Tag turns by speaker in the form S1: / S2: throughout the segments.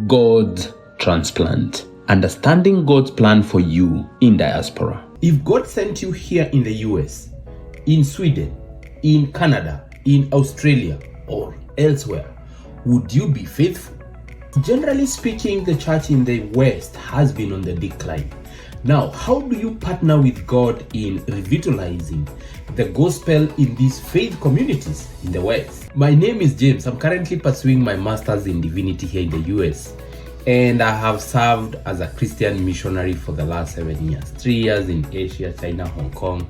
S1: God's transplant. Understanding God's plan for you in diaspora. If God sent you here in the US, in Sweden, in Canada, in Australia, or elsewhere, would you be faithful? Generally speaking, the church in the West has been on the decline. Now, how do you partner with God in revitalizing the gospel in these faith communities in the West? My name is James. I'm currently pursuing my master's in divinity here in the US, and I have served as a Christian missionary for the last 7 years. 3 years in Asia, China, Hong Kong,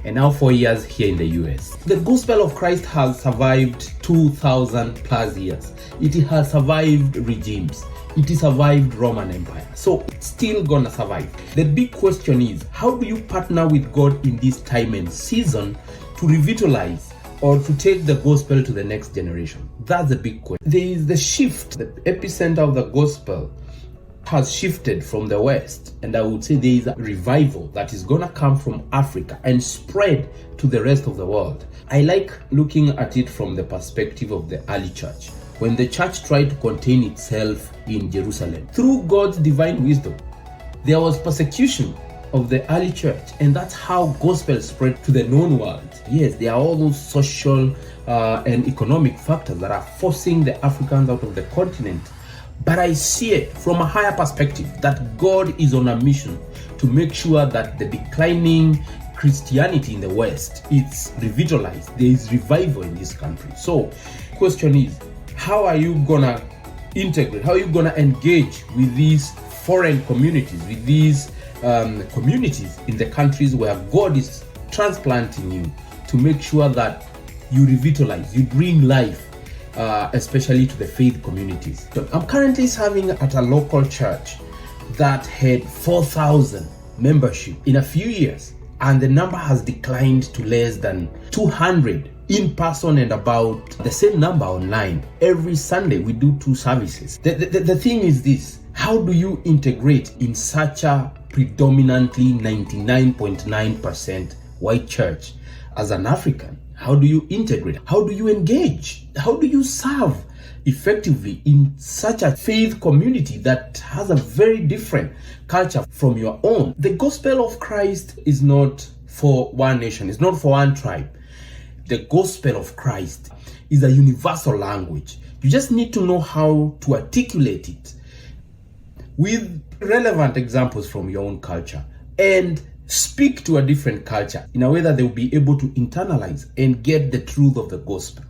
S1: and now 4 years here in the US. The gospel of Christ has survived 2,000 plus years. It has survived regimes. It has survived Roman Empire. So it's still gonna survive. The big question is, how do you partner with God in this time and season to revitalize or to take the gospel to the next generation? That's the big question. There is the shift. The epicenter of the gospel has shifted from the West, and I would say there is a revival that is gonna come from Africa and spread to the rest of the world. I like looking at it from the perspective of the early church. When the church tried to contain itself in Jerusalem, through God's divine wisdom, there was persecution of the early church, and that's how gospel spread to the known world. Yes, there are all those social and economic factors that are forcing the Africans out of the continent. But I see it from a higher perspective that God is on a mission to make sure that the declining Christianity in the West is revitalized. There is revival in this country. So, question is, how are you gonna integrate? How are you gonna engage with these foreign communities, with these communities in the countries where God is transplanting you, to make sure that you revitalize, you bring life, especially to the faith communities? So I'm currently serving at a local church that had 4,000 membership in a few years, and the number has declined to less than 200 in person and about the same number online. Every Sunday we do 2 services. The thing is this: how do you integrate in such a predominantly 99.9% white church as an African? How do you integrate? How do you engage? How do you serve effectively in such a faith community that has a very different culture from your own? The gospel of Christ is not for one nation, it's not for one tribe. The gospel of Christ is a universal language. You just need to know how to articulate it with relevant examples from your own culture and speak to a different culture in a way that they will be able to internalize and get the truth of the gospel.